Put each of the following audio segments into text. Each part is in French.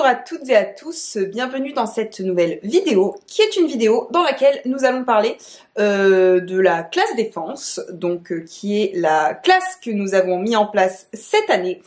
à toutes et à tous, bienvenue dans cette nouvelle vidéo qui est une vidéo dans laquelle nous allons parler de la classe défense, donc qui est la classe que nous avons mis en place cette année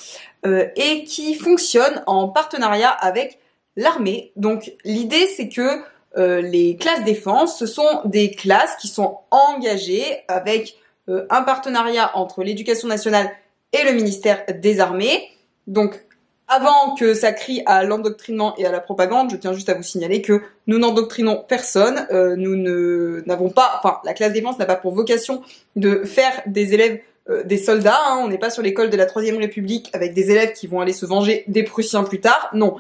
et qui fonctionne en partenariat avec l'armée. Donc l'idée c'est que les classes défense, ce sont des classes qui sont engagées avec un partenariat entre l'éducation nationale et le ministère des Armées. Donc avant que ça crie à l'endoctrinement et à la propagande, je tiens juste à vous signaler que nous n'endoctrinons personne. La classe défense n'a pas pour vocation de faire des élèves des soldats. On n'est pas sur l'école de la Troisième République avec des élèves qui vont aller se venger des Prussiens plus tard. Non.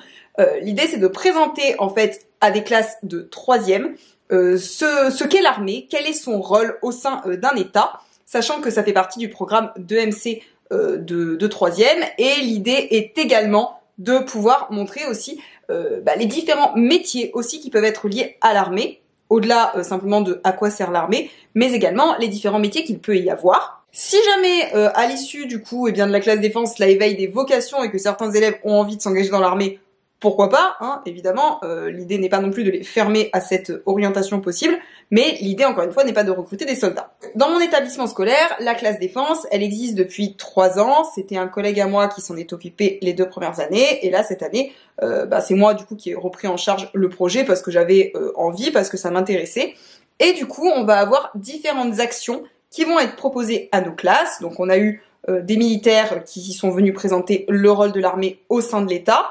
L'idée c'est de présenter en fait à des classes de troisième ce qu'est l'armée, quel est son rôle au sein d'un État, sachant que ça fait partie du programme d'EMC de troisième, et l'idée est également de pouvoir montrer aussi les différents métiers aussi qui peuvent être liés à l'armée, au-delà simplement de à quoi sert l'armée, mais également les différents métiers qu'il peut y avoir. Si jamais à l'issue du coup de la classe défense là éveille des vocations et que certains élèves ont envie de s'engager dans l'armée, pourquoi pas, évidemment, l'idée n'est pas non plus de les fermer à cette orientation possible, mais l'idée, encore une fois, n'est pas de recruter des soldats. Dans mon établissement scolaire, la classe défense, elle existe depuis 3 ans, c'était un collègue à moi qui s'en est occupé les 2 premières années, et là, cette année, c'est moi, du coup, qui ai repris en charge le projet parce que j'avais envie, parce que ça m'intéressait, et du coup, on va avoir différentes actions qui vont être proposées à nos classes. Donc, on a eu des militaires qui sont venus présenter le rôle de l'armée au sein de l'État.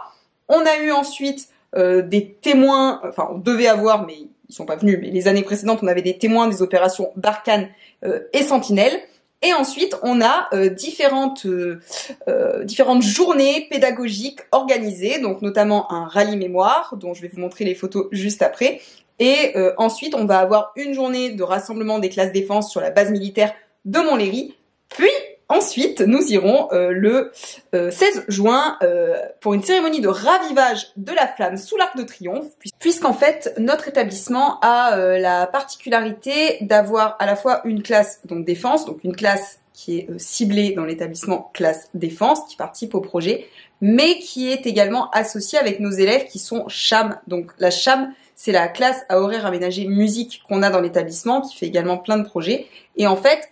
On a eu ensuite des témoins, on devait avoir, mais ils sont pas venus, mais les années précédentes, on avait des témoins des opérations Barkhane et Sentinelle. Et ensuite, on a différentes journées pédagogiques organisées, donc notamment un rallye mémoire, dont je vais vous montrer les photos juste après. Et ensuite, on va avoir une journée de rassemblement des classes défense sur la base militaire de Montlhéry, puis ensuite, nous irons le 16 juin pour une cérémonie de ravivage de la flamme sous l'Arc de Triomphe, puisqu'en fait, notre établissement a la particularité d'avoir à la fois une classe donc défense, donc une classe qui est ciblée dans l'établissement classe défense, qui participe au projet, mais qui est également associée avec nos élèves qui sont CHAM. Donc la CHAM, c'est la classe à horaire aménagé musique qu'on a dans l'établissement, qui fait également plein de projets. Et en fait,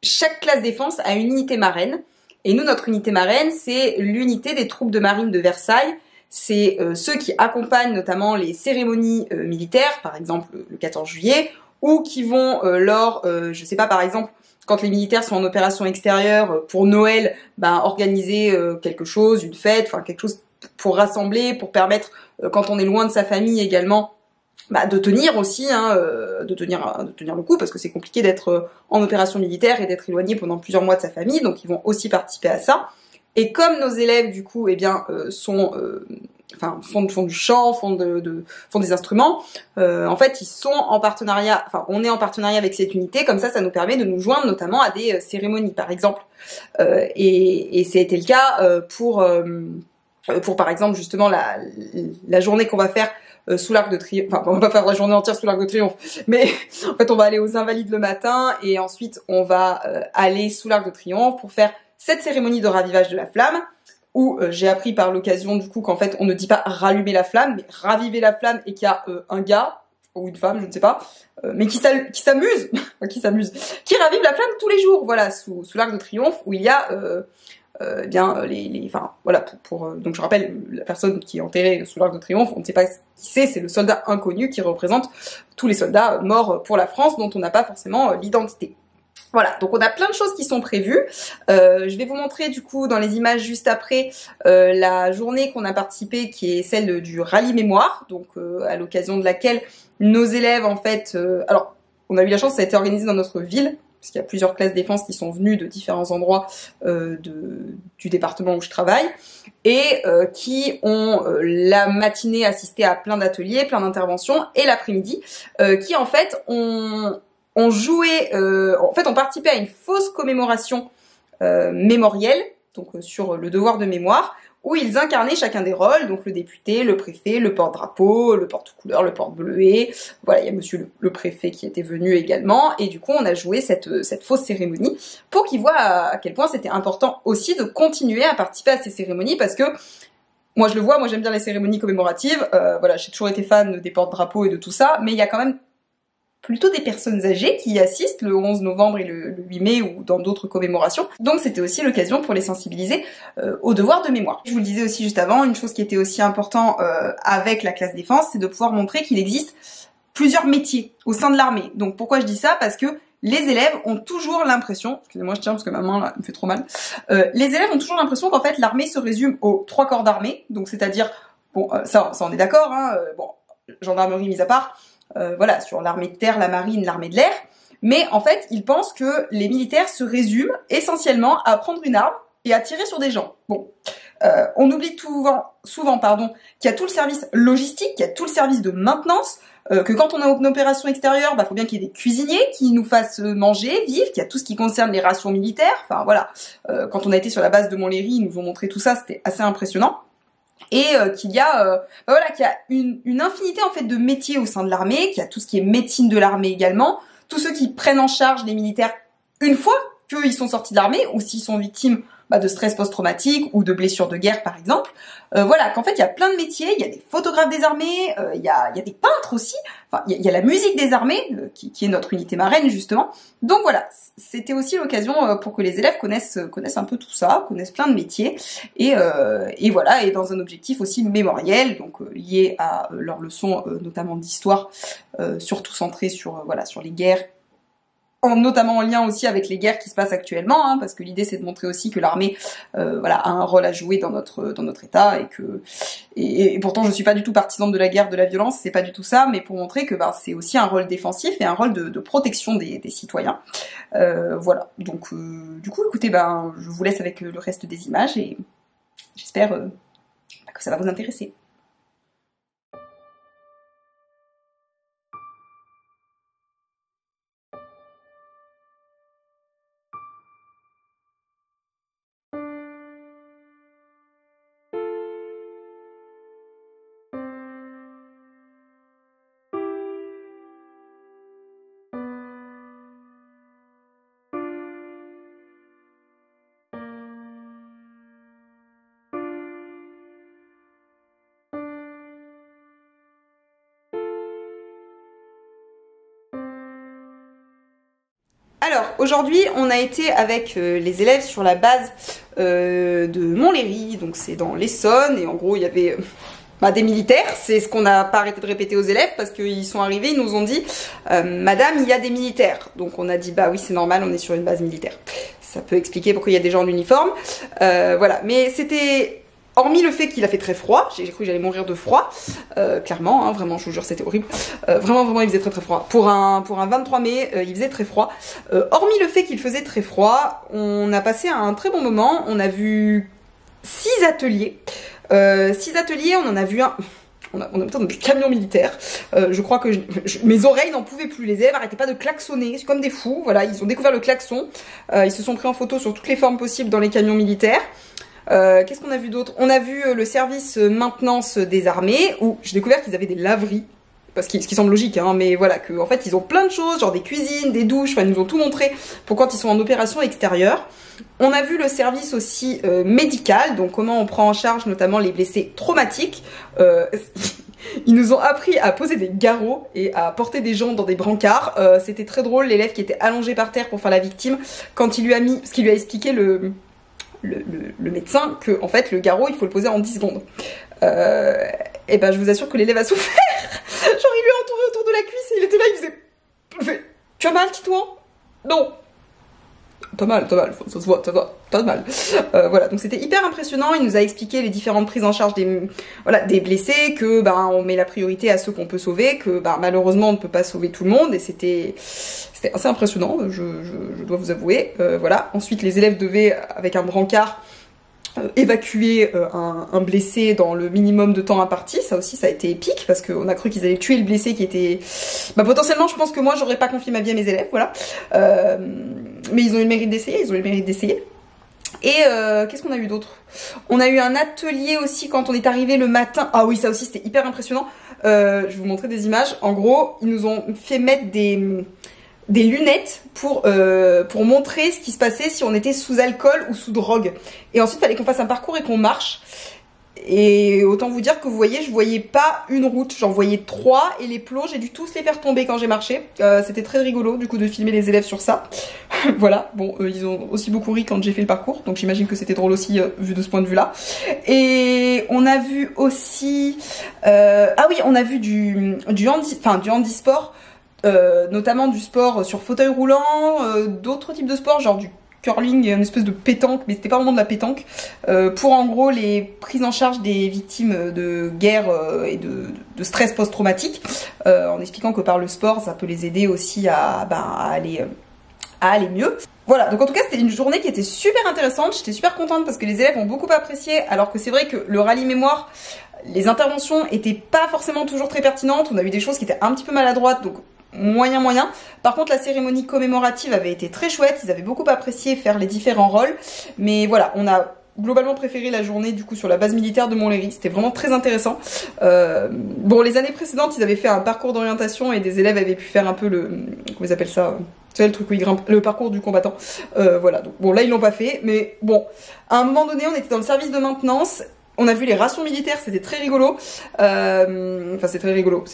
chaque classe défense a une unité marraine, et nous, notre unité marraine, c'est l'unité des troupes de marine de Versailles. C'est ceux qui accompagnent notamment les cérémonies militaires, par exemple le 14 juillet, ou qui vont je sais pas, par exemple, quand les militaires sont en opération extérieure pour Noël, organiser quelque chose, une fête, quelque chose pour rassembler, pour permettre, quand on est loin de sa famille également, de tenir aussi, de tenir le coup, parce que c'est compliqué d'être en opération militaire et d'être éloigné pendant plusieurs mois de sa famille, donc ils vont aussi participer à ça. Et comme nos élèves du coup font du chant, font des instruments, en fait ils sont en partenariat, on est en partenariat avec cette unité, comme ça nous permet de nous joindre notamment à des cérémonies par exemple, et ça a été le cas pour par exemple justement la journée qu'on va faire sous l'Arc de Triomphe, on va pas faire la journée entière sous l'Arc de Triomphe, mais en fait on va aller aux Invalides le matin et ensuite on va aller sous l'Arc de Triomphe pour faire cette cérémonie de ravivage de la flamme, où j'ai appris par l'occasion du coup qu'en fait on ne dit pas rallumer la flamme, mais raviver la flamme, et qu'il y a un gars ou une femme, je ne sais pas, mais qui s'amuse, qui ravive la flamme tous les jours, voilà, sous l'Arc de Triomphe, où il y a donc je rappelle, la personne qui est enterrée sous l'Arc de Triomphe, on ne sait pas qui c'est le soldat inconnu qui représente tous les soldats morts pour la France dont on n'a pas forcément l'identité. Voilà, donc on a plein de choses qui sont prévues. Je vais vous montrer du coup dans les images juste après la journée qu'on a participé, qui est celle du rallye mémoire, donc à l'occasion de laquelle nos élèves en fait, alors on a eu la chance, ça a été organisé dans notre ville, parce qu'il y a plusieurs classes défense qui sont venues de différents endroits du département où je travaille, et qui ont la matinée assisté à plein d'ateliers, plein d'interventions, et l'après-midi, qui en fait ont participé à une fausse commémoration mémorielle, donc sur le devoir de mémoire, où ils incarnaient chacun des rôles, donc le député, le préfet, le porte-drapeau, le porte-couleur, le porte-bleuet. Voilà, il y a monsieur le préfet qui était venu également, et du coup on a joué cette fausse cérémonie pour qu'ils voient à quel point c'était important aussi de continuer à participer à ces cérémonies, parce que moi je le vois, moi j'aime bien les cérémonies commémoratives, voilà, j'ai toujours été fan des porte-drapeaux et de tout ça, mais il y a quand même plutôt des personnes âgées qui assistent le 11 novembre et le 8 mai ou dans d'autres commémorations. Donc c'était aussi l'occasion pour les sensibiliser au devoir de mémoire. Je vous le disais aussi juste avant, une chose qui était aussi important avec la classe défense, c'est de pouvoir montrer qu'il existe plusieurs métiers au sein de l'armée. Donc pourquoi je dis ça? Parce que les élèves ont toujours l'impression, excusez-moi je tiens parce que ma main là me fait trop mal, les élèves ont toujours l'impression qu'en fait l'armée se résume aux 3 corps d'armée, donc c'est-à-dire, bon ça on est d'accord, hein, bon, gendarmerie mise à part, voilà, sur l'armée de terre, la marine, l'armée de l'air, mais en fait ils pensent que les militaires se résument essentiellement à prendre une arme et à tirer sur des gens. Bon, on oublie souvent qu'il y a tout le service logistique, qu'il y a tout le service de maintenance, que quand on est en opération extérieure, faut bien qu'il y ait des cuisiniers qui nous fassent manger, vivre, qu'il y a tout ce qui concerne les rations militaires. Enfin voilà, quand on a été sur la base de Montlhéry, ils nous ont montré tout ça, c'était assez impressionnant. Et qu'il y a, qu'il y a une infinité en fait de métiers au sein de l'armée, qu'il y a tout ce qui est médecine de l'armée également, tous ceux qui prennent en charge les militaires une fois qu'ils sont sortis de l'armée ou s'ils sont victimes de stress post-traumatique ou de blessures de guerre par exemple. Voilà, qu'en fait il y a plein de métiers, il y a des photographes des armées, il y a des peintres aussi, enfin il y a la musique des armées qui est notre unité marraine justement. Donc voilà, c'était aussi l'occasion pour que les élèves connaissent un peu tout ça, connaissent plein de métiers et voilà, et dans un objectif aussi mémoriel, donc lié à leurs leçons notamment d'histoire, surtout centrées sur sur les guerres, notamment en lien aussi avec les guerres qui se passent actuellement, hein, parce que l'idée c'est de montrer aussi que l'armée a un rôle à jouer dans notre état et pourtant je suis pas du tout partisane de la guerre, de la violence, c'est pas du tout ça, mais pour montrer que c'est aussi un rôle défensif et un rôle de protection des citoyens. Voilà, donc du coup écoutez, je vous laisse avec le reste des images et j'espère que ça va vous intéresser. Alors, aujourd'hui, on a été avec les élèves sur la base de Montlhéry, donc c'est dans l'Essonne, et en gros, il y avait des militaires, c'est ce qu'on n'a pas arrêté de répéter aux élèves, parce qu'ils sont arrivés, ils nous ont dit « Madame, il y a des militaires ». Donc on a dit « Bah oui, c'est normal, on est sur une base militaire ». Ça peut expliquer pourquoi il y a des gens en uniforme, voilà. Mais c'était... Hormis le fait qu'il a fait très froid, j'ai cru que j'allais mourir de froid, clairement, hein, vraiment, je vous jure, c'était horrible. Vraiment, il faisait très froid. Pour un 23 mai, il faisait très froid. Hormis le fait qu'il faisait très froid, on a passé un très bon moment. On a vu 6 ateliers. 6 ateliers, on en a vu un... On a peut-être des camions militaires. Je crois que mes oreilles n'en pouvaient plus. Les élèves n'arrêtaient pas de klaxonner, c'est comme des fous. Voilà, ils ont découvert le klaxon. Ils se sont pris en photo sur toutes les formes possibles dans les camions militaires. Qu'est-ce qu'on a vu d'autre? On a vu le service maintenance des armées, où j'ai découvert qu'ils avaient des laveries, ce qui semble logique, hein, mais voilà, qu'en fait ils ont plein de choses, genre des cuisines, des douches, enfin ils nous ont tout montré pour quand ils sont en opération extérieure. On a vu le service aussi médical, donc comment on prend en charge notamment les blessés traumatiques. Ils nous ont appris à poser des garrots et à porter des gens dans des brancards. C'était très drôle, l'élève qui était allongé par terre pour faire la victime, quand il lui a mis, parce qu'il lui a expliqué le médecin que en fait le garrot il faut le poser en 10 secondes. Et je vous assure que l'élève a souffert. Genre il lui a entouré autour de la cuisse et il était là, il faisait tu as mal Titouan? Non. T'as mal, ça se voit, t'as mal. Voilà, donc c'était hyper impressionnant, il nous a expliqué les différentes prises en charge des blessés, que on met la priorité à ceux qu'on peut sauver, que malheureusement on ne peut pas sauver tout le monde, et c'était assez impressionnant, je dois vous avouer. Voilà, ensuite les élèves devaient, avec un brancard, évacuer un blessé dans le minimum de temps imparti. Ça aussi ça a été épique parce qu'on a cru qu'ils allaient tuer le blessé qui était potentiellement, je pense que moi j'aurais pas confié ma vie à mes élèves, voilà. Mais ils ont eu le mérite d'essayer, et qu'est-ce qu'on a eu d'autre? On a eu un atelier aussi quand on est arrivé le matin. Ah oui, ça aussi c'était hyper impressionnant. Je vais vous montrer des images. En gros ils nous ont fait mettre des lunettes pour montrer ce qui se passait si on était sous alcool ou sous drogue. Et ensuite, il fallait qu'on fasse un parcours et qu'on marche. Et autant vous dire que vous voyez, je voyais pas une route, j'en voyais 3 et les plots, j'ai dû tous les faire tomber quand j'ai marché. C'était très rigolo du coup de filmer les élèves sur ça. Voilà, bon, ils ont aussi beaucoup ri quand j'ai fait le parcours, donc j'imagine que c'était drôle aussi vu de ce point de vue-là. Et on a vu aussi, ah oui, on a vu du handisport, notamment du sport sur fauteuil roulant, d'autres types de sports, genre du curling et une espèce de pétanque, mais c'était pas vraiment de la pétanque, pour en gros les prises en charge des victimes de guerre et de stress post-traumatique, en expliquant que par le sport ça peut les aider aussi à aller mieux. Voilà, donc en tout cas c'était une journée qui était super intéressante, j'étais super contente parce que les élèves ont beaucoup apprécié, alors que c'est vrai que le rallye mémoire, les interventions étaient pas forcément toujours très pertinentes, on a eu des choses qui étaient un petit peu maladroites, donc moyen. Par contre la cérémonie commémorative avait été très chouette, ils avaient beaucoup apprécié faire les différents rôles, mais voilà, on a globalement préféré la journée du coup sur la base militaire de Montlhéry, c'était vraiment très intéressant. Bon, les années précédentes ils avaient fait un parcours d'orientation et des élèves avaient pu faire un peu le, comment ils appellent ça, tu sais, le truc où ils grimpent, le parcours du combattant. Voilà, donc bon là ils l'ont pas fait, mais bon, à un moment donné on était dans le service de maintenance. On a vu les rations militaires, c'était très rigolo. Enfin, c'est très rigolo,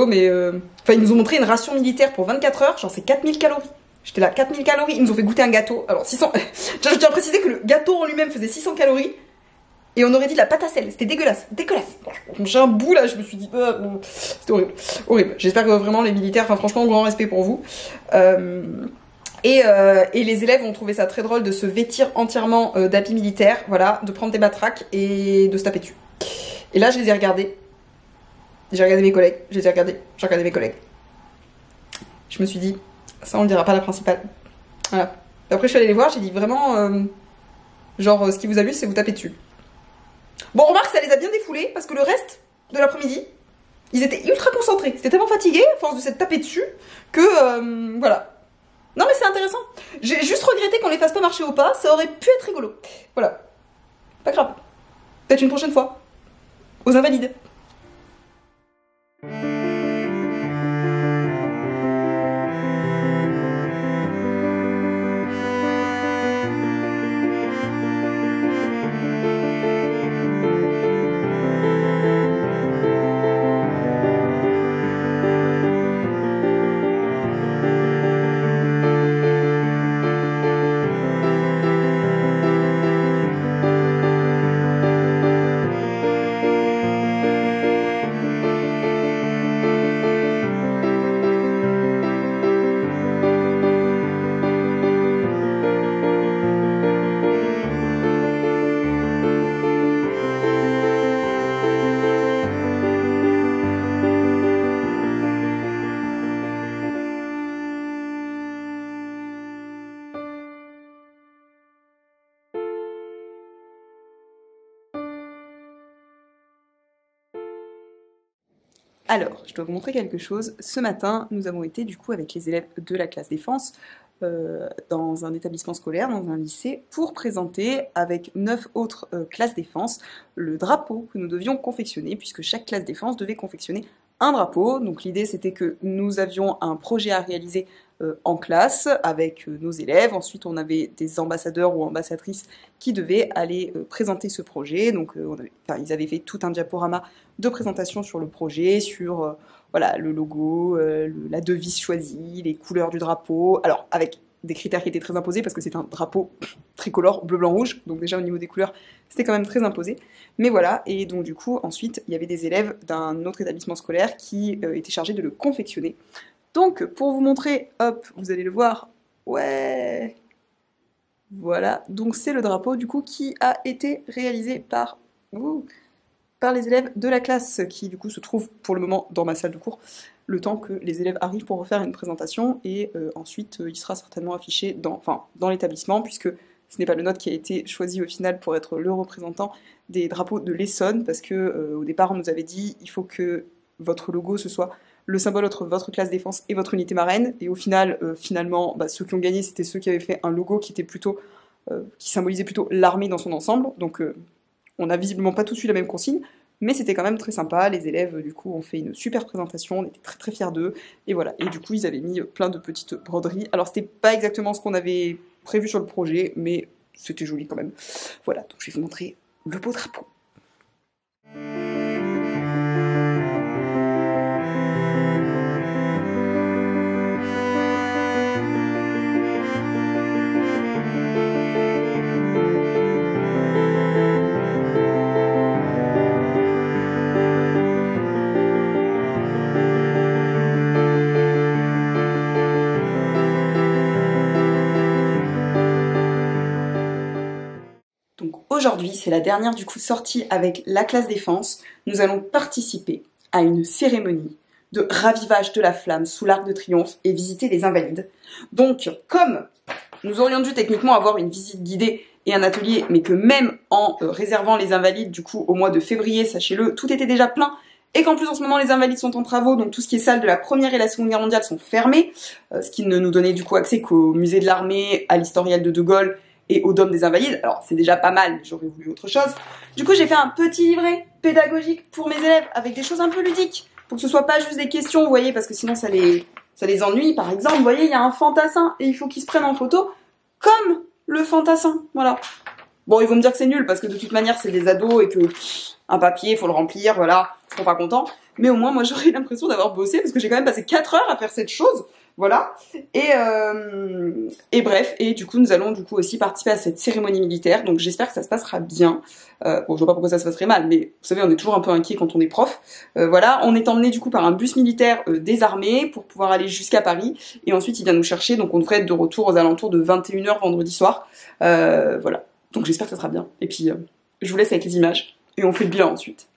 mais enfin, ils nous ont montré une ration militaire pour 24 heures, genre c'est 4000 calories. J'étais là, 4000 calories, ils nous ont fait goûter un gâteau. Alors 600, je tiens à préciser que le gâteau en lui-même faisait 600 calories, et on aurait dit de la pâte à sel, c'était dégueulasse. J'ai un bout là, je me suis dit, c'était horrible. J'espère que vraiment les militaires, enfin franchement, grand respect pour vous. Et les élèves ont trouvé ça très drôle de se vêtir entièrement d'habits militaires, voilà, de prendre des matraques et de se taper dessus. Et là, je les ai regardés. J'ai regardé mes collègues, j'ai regardé mes collègues. Je me suis dit, ça on le dira pas à la principale. Voilà. Et après, je suis allée les voir, j'ai dit vraiment, genre, ce qui vous amuse, c'est vous taper dessus. Bon, remarque, ça les a bien défoulés, parce que le reste de l'après-midi, ils étaient ultra concentrés. C'était tellement fatigués, à force de s'être tapés dessus, que, voilà. Non mais c'est intéressant. J'ai juste regretté qu'on les fasse pas marcher au pas, ça aurait pu être rigolo. Voilà. Pas grave. Peut-être une prochaine fois. Aux Invalides. Alors, je dois vous montrer quelque chose. Ce matin, nous avons été du coup avec les élèves de la classe défense dans un établissement scolaire, dans un lycée, pour présenter avec 9 autres classes défense le drapeau que nous devions confectionner, puisque chaque classe défense devait confectionner un drapeau. Donc l'idée c'était que nous avions un projet à réaliser en classe avec nos élèves. Ensuite on avait des ambassadeurs ou ambassadrices qui devaient aller présenter ce projet. Donc ils avaient fait tout un diaporama de présentation sur le projet, sur voilà, le logo, la devise choisie, les couleurs du drapeau. Alors avec des critères qui étaient très imposés parce que c'est un drapeau tricolore bleu, blanc, rouge. Donc déjà au niveau des couleurs c'était quand même très imposé. Mais voilà, et donc du coup ensuite il y avait des élèves d'un autre établissement scolaire qui étaient chargés de le confectionner. Donc pour vous montrer, hop, vous allez le voir, ouais, voilà, donc c'est le drapeau du coup qui a été réalisé par les élèves de la classe qui du coup se trouvent pour le moment dans ma salle de cours, le temps que les élèves arrivent pour refaire une présentation, et ensuite il sera certainement affiché dans l'établissement, puisque ce n'est pas le nôtre qui a été choisi au final pour être le représentant des drapeaux de l'Essonne, parce que au départ on nous avait dit il faut que votre logo ce soit le symbole entre votre classe défense et votre unité marraine, et au final, finalement, ceux qui ont gagné c'était ceux qui avaient fait un logo qui était plutôt, qui symbolisait plutôt l'armée dans son ensemble, donc on n'a visiblement pas tous eu la même consigne, mais c'était quand même très sympa. Les élèves du coup ont fait une super présentation, on était très très fiers d'eux, et voilà, et du coup ils avaient mis plein de petites broderies. Alors c'était pas exactement ce qu'on avait prévu sur le projet, mais c'était joli quand même. Voilà, donc je vais vous montrer le beau drapeau. Aujourd'hui, c'est la dernière du coup sortie avec la classe défense. Nous allons participer à une cérémonie de ravivage de la flamme sous l'Arc de Triomphe et visiter les Invalides. Donc, comme nous aurions dû techniquement avoir une visite guidée et un atelier, mais que même en réservant les Invalides du coup au mois de février, sachez-le, tout était déjà plein, et qu'en plus en ce moment les Invalides sont en travaux, donc tout ce qui est salles de la Première et la Seconde Guerre mondiale sont fermées, ce qui ne nous donnait du coup accès qu'au musée de l'armée, à l'historiel de Gaulle, et au Dôme des Invalides. Alors c'est déjà pas mal, mais j'aurais voulu autre chose. Du coup j'ai fait un petit livret pédagogique pour mes élèves avec des choses un peu ludiques, pour que ce soit pas juste des questions, vous voyez, parce que sinon ça les ennuie. Par exemple, vous voyez, il y a un fantassin et il faut qu'ils se prennent en photo comme le fantassin, voilà. Bon, ils vont me dire que c'est nul parce que de toute manière c'est des ados et que un papier, il faut le remplir, voilà, ils seront pas contents. Mais au moins moi j'aurais l'impression d'avoir bossé parce que j'ai quand même passé 4 heures à faire cette chose. Voilà, et bref, et du coup nous allons du coup aussi participer à cette cérémonie militaire, donc j'espère que ça se passera bien. Bon, je vois pas pourquoi ça se passerait mal, mais vous savez, on est toujours un peu inquiet quand on est prof. Voilà, on est emmené du coup par un bus militaire des armées pour pouvoir aller jusqu'à Paris, et ensuite il vient nous chercher, donc on devrait être de retour aux alentours de 21h vendredi soir. Voilà, donc j'espère que ça sera bien, et puis je vous laisse avec les images, et on fait le bilan ensuite.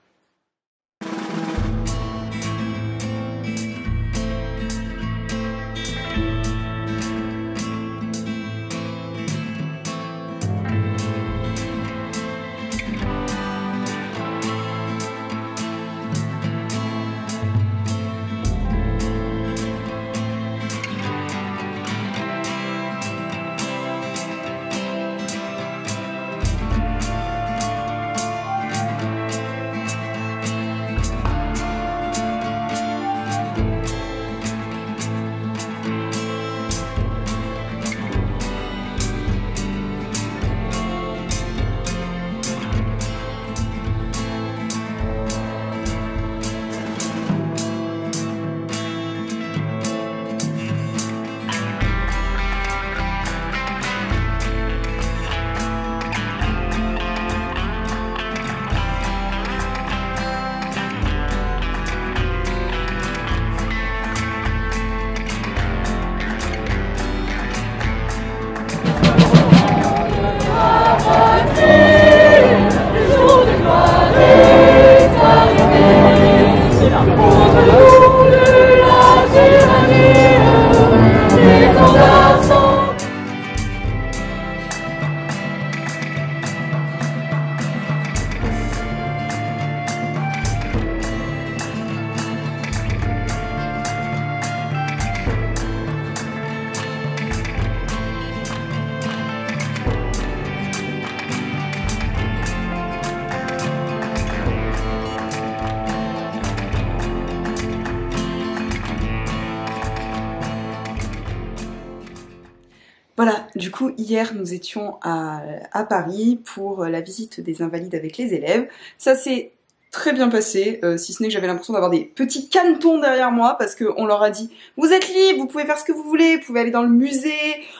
Voilà, du coup, hier, nous étions à Paris pour la visite des Invalides avec les élèves. Ça s'est très bien passé, si ce n'est que j'avais l'impression d'avoir des petits canetons derrière moi, parce qu'on leur a dit « Vous êtes libres, vous pouvez faire ce que vous voulez, vous pouvez aller dans le musée,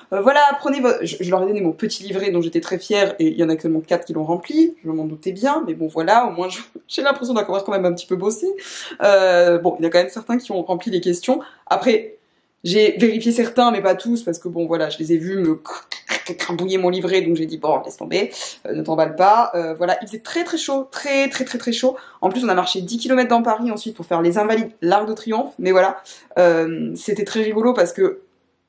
voilà, prenez votre... » Je leur ai donné mon petit livret dont j'étais très fière, et il y en a que seulement 4 qui l'ont rempli, je m'en doutais bien, mais bon, voilà, au moins j'ai l'impression d'avoir quand même un petit peu bossé. Bon, il y a quand même certains qui ont rempli les questions. Après... J'ai vérifié certains, mais pas tous, parce que bon, voilà, je les ai vus me crambouiller mon livret, donc j'ai dit, bon, laisse tomber, ne t'emballe pas. Voilà, il faisait très très chaud, très chaud. En plus, on a marché 10 km dans Paris ensuite pour faire les Invalides, l'Arc de Triomphe, mais voilà, c'était très rigolo parce que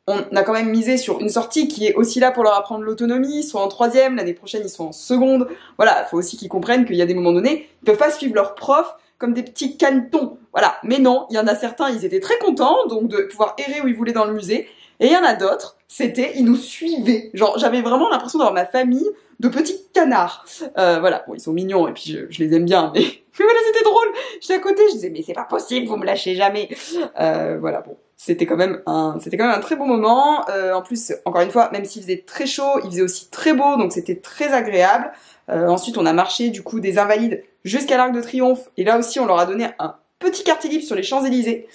on a quand même misé sur une sortie qui est aussi là pour leur apprendre l'autonomie, ils sont en 3e, l'année prochaine ils sont en 2e. Voilà, il faut aussi qu'ils comprennent qu'il y a des moments donnés, ils peuvent pas suivre leur prof comme des petits canetons. Voilà, mais non, il y en a certains, ils étaient très contents donc de pouvoir errer où ils voulaient dans le musée, et il y en a d'autres, ils nous suivaient. Genre, j'avais vraiment l'impression d'avoir ma famille de petits canards. Voilà, bon, ils sont mignons et puis je les aime bien, mais voilà, c'était drôle. J'étais à côté, je disais mais c'est pas possible, vous me lâchez jamais. Voilà, bon. C'était quand même un très bon moment. En plus, encore une fois, même s'il faisait très chaud, il faisait aussi très beau, donc c'était très agréable. Ensuite, on a marché du coup des Invalides jusqu'à l'Arc de Triomphe. Et là aussi, on leur a donné un petit quartier libre sur les Champs-Élysées.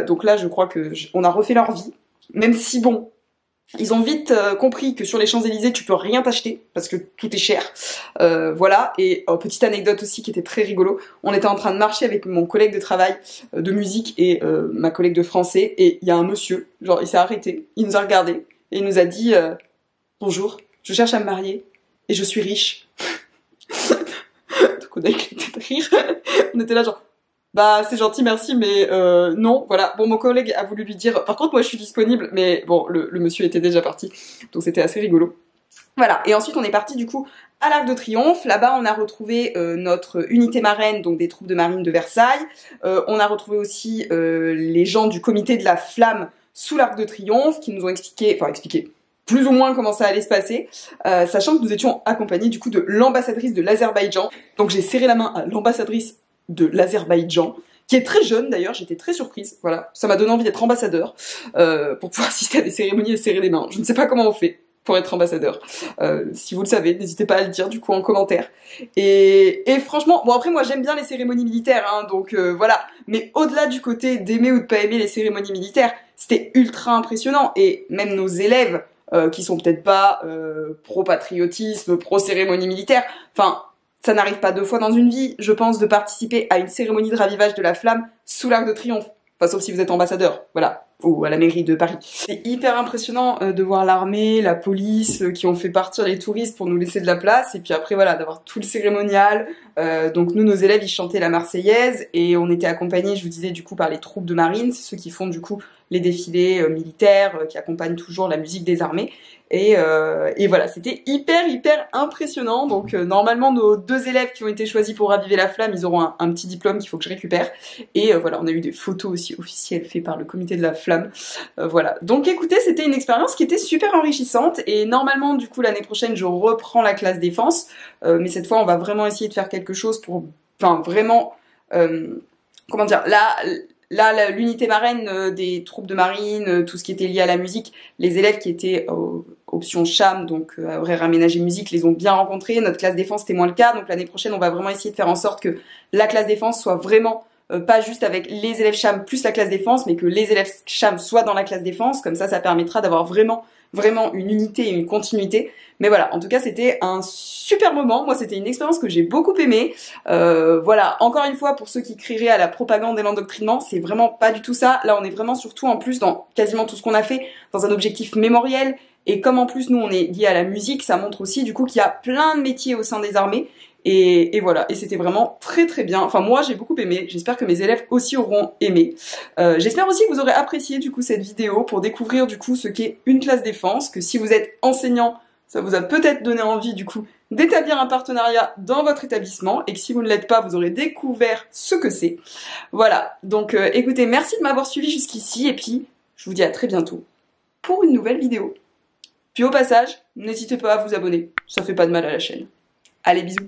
Donc là, je crois que on a refait leur vie. Même si, bon, ils ont vite compris que sur les Champs-Élysées, tu peux rien t'acheter parce que tout est cher. Voilà. Et petite anecdote aussi qui était très rigolo. On était en train de marcher avec mon collègue de travail de musique et ma collègue de français. Et il y a un monsieur, genre, il s'est arrêté, il nous a regardé et il nous a dit bonjour, je cherche à me marier et je suis riche. Donc on a éclaté de rire. On était là genre bah c'est gentil merci mais non voilà. Bon mon collègue a voulu lui dire par contre moi je suis disponible mais bon le monsieur était déjà parti donc c'était assez rigolo. Voilà et ensuite on est parti du coup à l'Arc de Triomphe. Là-bas on a retrouvé notre unité marraine donc des troupes de marine de Versailles. On a retrouvé aussi les gens du comité de la flamme sous l'Arc de Triomphe qui nous ont expliqué plus ou moins comment ça allait se passer, sachant que nous étions accompagnés du coup de l'ambassadrice de l'Azerbaïdjan. Donc j'ai serré la main à l'ambassadrice de l'Azerbaïdjan, qui est très jeune d'ailleurs, j'étais très surprise, voilà, ça m'a donné envie d'être ambassadeur, pour pouvoir assister à des cérémonies et serrer les mains. Je ne sais pas comment on fait pour être ambassadeur. Si vous le savez, n'hésitez pas à le dire du coup en commentaire. Et franchement, bon après moi j'aime bien les cérémonies militaires, hein, donc voilà, mais au-delà du côté d'aimer ou de pas aimer les cérémonies militaires, c'était ultra impressionnant, et même nos élèves, qui sont peut-être pas pro-patriotisme, pro-cérémonie militaire, enfin, ça n'arrive pas 2 fois dans une vie, je pense, de participer à une cérémonie de ravivage de la flamme sous l'Arc de Triomphe. Enfin, sauf si vous êtes ambassadeur, voilà, ou à la mairie de Paris. C'est hyper impressionnant de voir l'armée, la police, qui ont fait partir les touristes pour nous laisser de la place, et puis après, voilà, d'avoir tout le cérémonial. Donc nous, nos élèves, ils chantaient la Marseillaise, et on était accompagnés, je vous disais, du coup, par les troupes de marine, c'est ceux qui font, du coup, les défilés militaires, qui accompagnent toujours la musique des armées. Et voilà, c'était hyper impressionnant. Donc normalement nos 2 élèves qui ont été choisis pour raviver la flamme, ils auront un petit diplôme qu'il faut que je récupère. Et voilà, on a eu des photos aussi officielles faites par le comité de la flamme. Voilà. Donc écoutez, c'était une expérience qui était super enrichissante. Et normalement, du coup, l'année prochaine, je reprends la classe défense. Mais cette fois, on va vraiment essayer de faire quelque chose pour, enfin vraiment, comment dire, là, l'unité marraine des troupes de marine, tout ce qui était lié à la musique, les élèves qui étaient option CHAM, donc horaire aménagé musique, les ont bien rencontrés. Notre classe défense, c'était moins le cas. Donc l'année prochaine, on va vraiment essayer de faire en sorte que la classe défense soit vraiment pas juste avec les élèves CHAM plus la classe défense, mais que les élèves CHAM soient dans la classe défense. Comme ça permettra d'avoir vraiment une unité et une continuité. Mais voilà, en tout cas, c'était un super moment. Moi, c'était une expérience que j'ai beaucoup aimée. Voilà, encore une fois, pour ceux qui crieraient à la propagande et l'endoctrinement, c'est vraiment pas du tout ça. Là, on est vraiment surtout en plus dans quasiment tout ce qu'on a fait, dans un objectif mémoriel. Et comme en plus, nous, on est liés à la musique, ça montre aussi, du coup, qu'il y a plein de métiers au sein des armées. Et voilà, et c'était vraiment très bien. Enfin moi j'ai beaucoup aimé, j'espère que mes élèves aussi auront aimé. J'espère aussi que vous aurez apprécié du coup cette vidéo pour découvrir du coup ce qu'est une classe défense, que si vous êtes enseignant, ça vous a peut-être donné envie du coup d'établir un partenariat dans votre établissement, et que si vous ne l'êtes pas, vous aurez découvert ce que c'est. Voilà, donc écoutez, merci de m'avoir suivi jusqu'ici, et puis je vous dis à très bientôt pour une nouvelle vidéo. Puis au passage, n'hésitez pas à vous abonner, ça fait pas de mal à la chaîne. Allez, bisous.